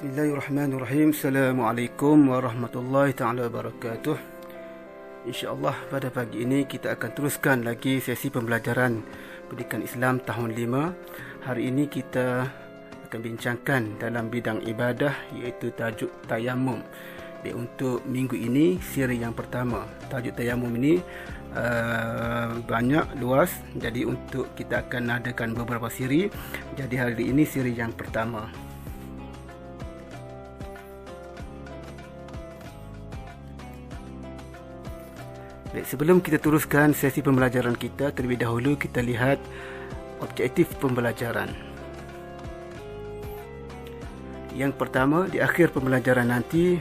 Bismillahirrahmanirrahim. Assalamualaikum warahmatullahi ta'ala wabarakatuh. InsyaAllah pada pagi ini kita akan teruskan lagi sesi pembelajaran Pendidikan Islam tahun 5. Hari ini kita akan bincangkan dalam bidang ibadah, iaitu tajuk tayamum. Untuk minggu ini siri yang pertama. Tajuk tayamum ini banyak, luas. Jadi untuk kita akan adakan beberapa siri. Jadi hari ini siri yang pertama. Baik, sebelum kita teruskan sesi pembelajaran kita, terlebih dahulu kita lihat objektif pembelajaran. Yang pertama, di akhir pembelajaran nanti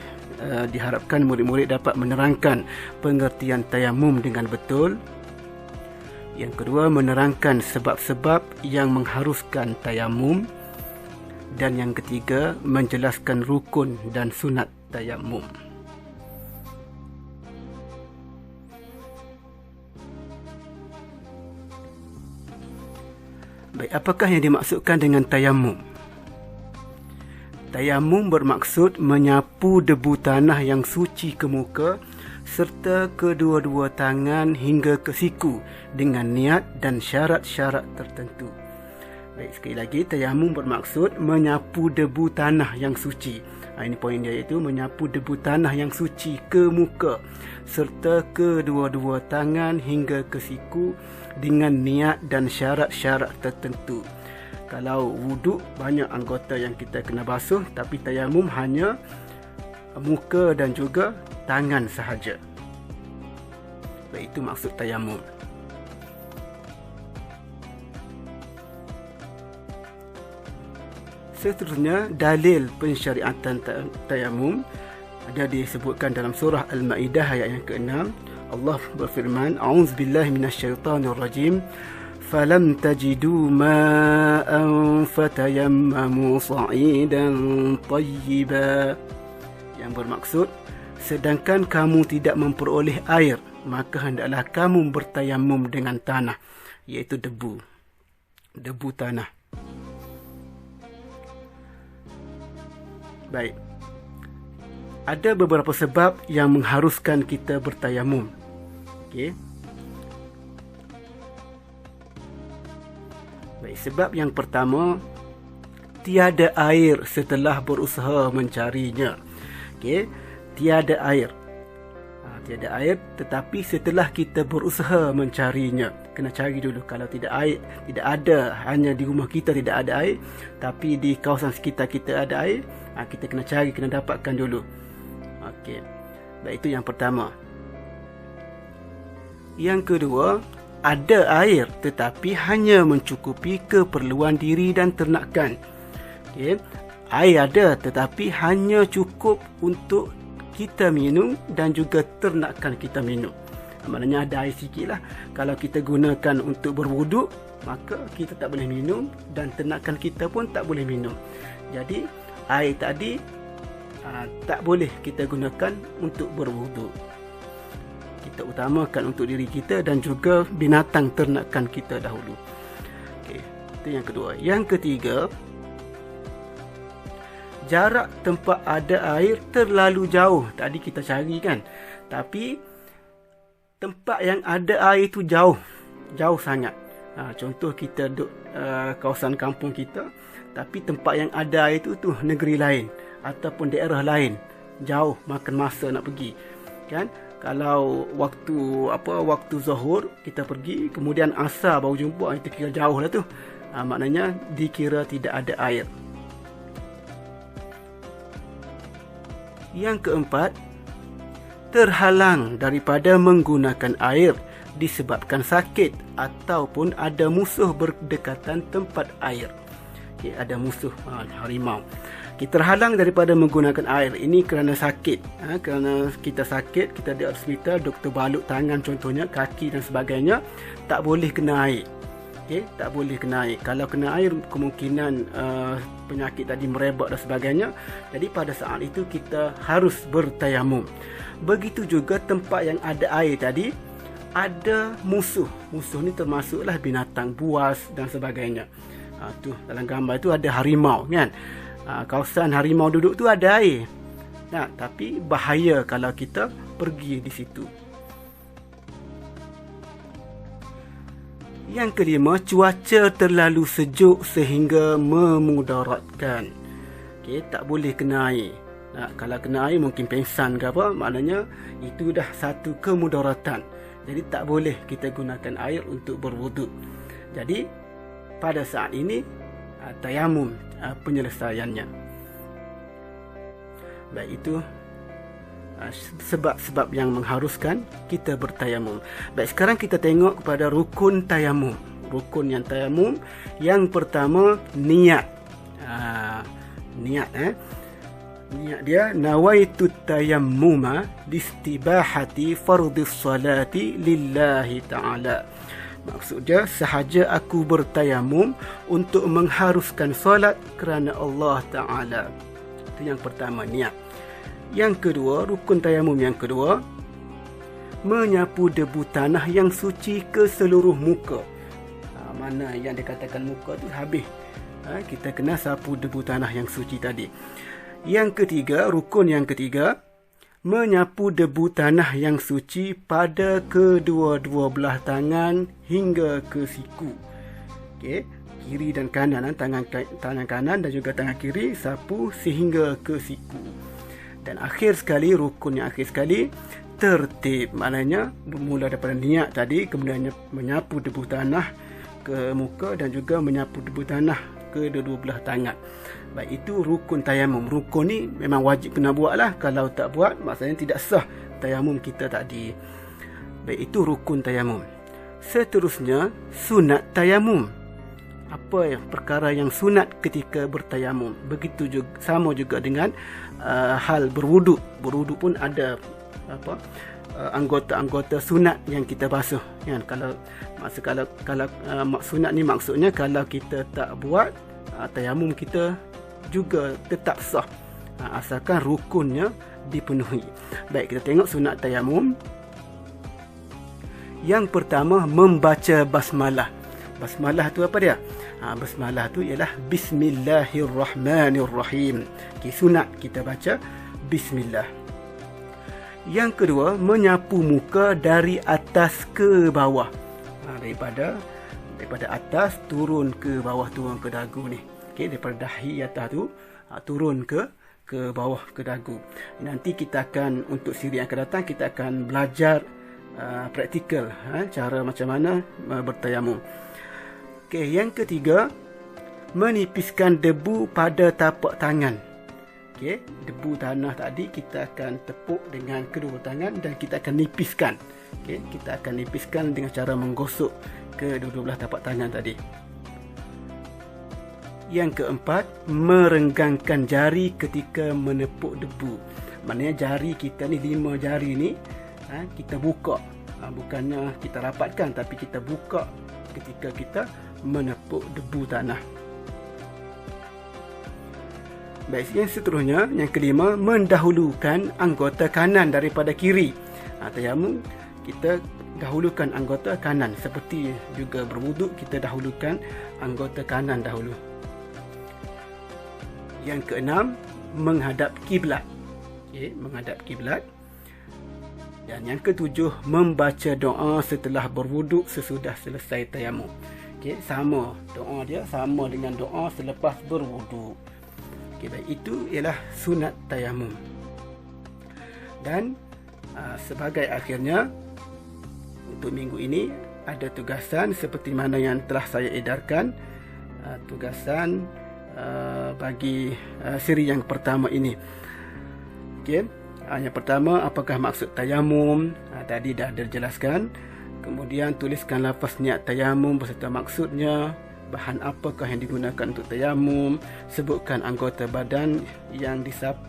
diharapkan murid-murid dapat menerangkan pengertian tayamum dengan betul. Yang kedua, menerangkan sebab-sebab yang mengharuskan tayamum. Dan yang ketiga, menjelaskan rukun dan sunat tayamum. Baik, apakah yang dimaksudkan dengan tayamum? Tayamum bermaksud menyapu debu tanah yang suci ke muka serta kedua-dua tangan hingga ke siku dengan niat dan syarat-syarat tertentu. Baik, sekali lagi, tayamum bermaksud menyapu debu tanah yang suci. Ini poin dia, iaitu menyapu debu tanah yang suci ke muka serta kedua-dua tangan hingga ke siku dengan niat dan syarat-syarat tertentu. Kalau wuduk, banyak anggota yang kita kena basuh, tapi tayamum hanya muka dan juga tangan sahaja. Baik, itu maksud tayamum. Seterusnya, dalil pensyariatan tayamum ada disebutkan dalam surah Al-Ma'idah ayat yang ke-6. Allah berfirman, A'udzubillahi minasyaitonirrajim. Falam tajidu ma'an fatayammamu sa'idan tayyiba. Yang bermaksud, sedangkan kamu tidak memperoleh air, maka hendaklah kamu bertayamum dengan tanah, iaitu debu tanah. Baik, ada beberapa sebab yang mengharuskan kita bertayamum. Okey. Baik, sebab yang pertama, tiada air setelah berusaha mencarinya. Okey, tiada air. Tiada air, tetapi setelah kita berusaha mencarinya, kena cari dulu. Kalau tidak ada, hanya di rumah kita tidak ada air, tapi di kawasan sekitar kita ada air, kita kena cari, kena dapatkan dulu. Okey. Baik, itu yang pertama. Yang kedua, ada air tetapi hanya mencukupi keperluan diri dan ternakan. Okey. Air ada tetapi hanya cukup untuk kita minum dan juga ternakan kita minum. Maknanya ada air sikit lah. Kalau kita gunakan untuk berwuduk, maka kita tak boleh minum dan ternakan kita pun tak boleh minum. Jadi air tadi tak boleh kita gunakan untuk berwuduk. Kita utamakan untuk diri kita dan juga binatang ternakan kita dahulu. Okey, itu yang kedua. Yang ketiga, jarak tempat ada air terlalu jauh. Tadi kita cari kan, tapi tempat yang ada air itu jauh sangat. Contoh kita duduk kawasan kampung kita, tapi tempat yang ada air itu negeri lain ataupun daerah lain, jauh, makan masa nak pergi kan. Kalau waktu zuhur kita pergi, kemudian asar baru jumpa, itu kira jauh lah tu. Maknanya dikira tidak ada air. Yang keempat, terhalang daripada menggunakan air disebabkan sakit ataupun ada musuh berdekatan tempat air. Okay, ada musuh, harimau. Kita terhalang daripada menggunakan air ini kerana sakit. Kerana kita sakit, kita di hospital, doktor balut tangan contohnya, kaki dan sebagainya, tak boleh kena air. Okay, tak boleh kena air. Kalau kena air, kemungkinan penyakit tadi merebak dan sebagainya. Jadi pada saat itu kita harus bertayamum. Begitu juga tempat yang ada air tadi, ada musuh. Musuh ni termasuklah binatang buas dan sebagainya. Tu dalam gambar itu ada harimau kan. Kawasan harimau duduk tu ada air. Tapi bahaya kalau kita pergi di situ. Yang kelima, cuaca terlalu sejuk sehingga memudaratkan. Tak boleh kena air. Kalau kena air mungkin pengsan ke apa, maknanya itu dah satu kemudaratan. Jadi tak boleh kita gunakan air untuk berwuduk. Jadi pada saat ini tayamum penyelesaiannya. Baik, itu sebab-sebab yang mengharuskan kita bertayamum. Baik, sekarang kita tengok kepada rukun tayamum. Rukun yang tayamum, yang pertama niat. Niat dia nawaitu tayammuma listibahati fardhis salati lillahi ta'ala. Maksudnya sahaja aku bertayamum untuk mengharuskan solat kerana Allah Ta'ala. Itu yang pertama, niat. Yang kedua, rukun tayamum yang kedua, menyapu debu tanah yang suci ke seluruh muka. Mana yang dikatakan muka tu habis. Kita kena sapu debu tanah yang suci tadi. Yang ketiga, rukun yang ketiga, menyapu debu tanah yang suci pada kedua-dua belah tangan hingga ke siku. Kiri dan kanan, tangan kanan dan juga tangan kiri sapu sehingga ke siku. Dan akhir sekali, rukun yang akhir sekali, tertib. Maknanya bermula daripada niat tadi, kemudian menyapu debu tanah ke muka dan juga menyapu debu tanah ke dua-dua belah tangan. Baik, itu rukun tayamum. Rukun ni memang wajib kena buat lah. Kalau tak buat, maksudnya tidak sah tayamum kita tadi. Baik, itu rukun tayamum. Seterusnya, sunat tayamum. Apa perkara yang sunat ketika bertayamum? Begitu juga, sama juga dengan hal berwuduk. Berwuduk pun ada anggota-anggota sunat yang kita basuh. Kalau sunat ni maksudnya kalau kita tak buat, tayamum kita juga tetap sah, asalkan rukunnya dipenuhi. Baik, kita tengok sunat tayamum. Yang pertama, membaca basmalah. Basmalah tu apa dia? Basmalah tu ialah Bismillahirrahmanirrahim. Sunat kita baca Bismillah. Yang kedua, menyapu muka dari atas ke bawah. Daripada atas turun ke bawah, turun ke dagu ni. Daripada dahi atas tu turun ke bawah ke dagu. Nanti kita akan, untuk siri yang akan datang, kita akan belajar praktikal cara macam mana bertayamum. Yang ketiga, menipiskan debu pada tapak tangan. Debu tanah tadi kita akan tepuk dengan kedua tangan dan kita akan nipiskan. Kita akan nipiskan dengan cara menggosok ke dua-dua belah tapak tangan tadi. Yang keempat, merenggangkan jari ketika menepuk debu. Maknanya jari kita ni, 5 jari ni, kita buka. Bukannya kita rapatkan, tapi kita buka ketika kita menepuk debu tanah. Baik, yang seterusnya, yang kelima, mendahulukan anggota kanan daripada kiri. Tayamum kita dahulukan anggota kanan, seperti juga berwuduk kita dahulukan anggota kanan dahulu. Yang keenam, menghadap kiblat. Menghadap kiblat. Dan yang ketujuh, membaca doa setelah berwuduk sesudah selesai tayamum. Sama doa dia, sama dengan doa selepas berwuduk. Baik, itu ialah sunat tayamum. Dan sebagai akhirnya, untuk minggu ini ada tugasan seperti mana yang telah saya edarkan. Tugasan bagi siri yang pertama ini. Yang pertama, apakah maksud tayamum? Tadi dah dijelaskan. Kemudian tuliskan lafaz niat tayamum beserta maksudnya. Bahan apakah yang digunakan untuk tayamum? Sebutkan anggota badan yang disapu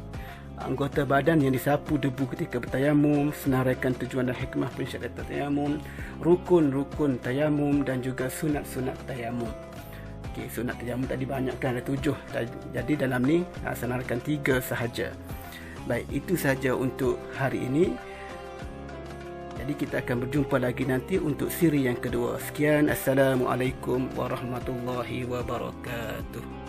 debu ketika bertayamum. Senaraikan tujuan dan hikmah pensyariatan tayamum, rukun-rukun tayamum dan juga sunat-sunat tayamum. Sunat tayamum tadi banyak kan, ada 7. Jadi dalam ni senaraikan 3 sahaja. Baik, itu sahaja untuk hari ini. Jadi kita akan berjumpa lagi nanti untuk siri yang kedua. Sekian, Assalamualaikum warahmatullahi wabarakatuh.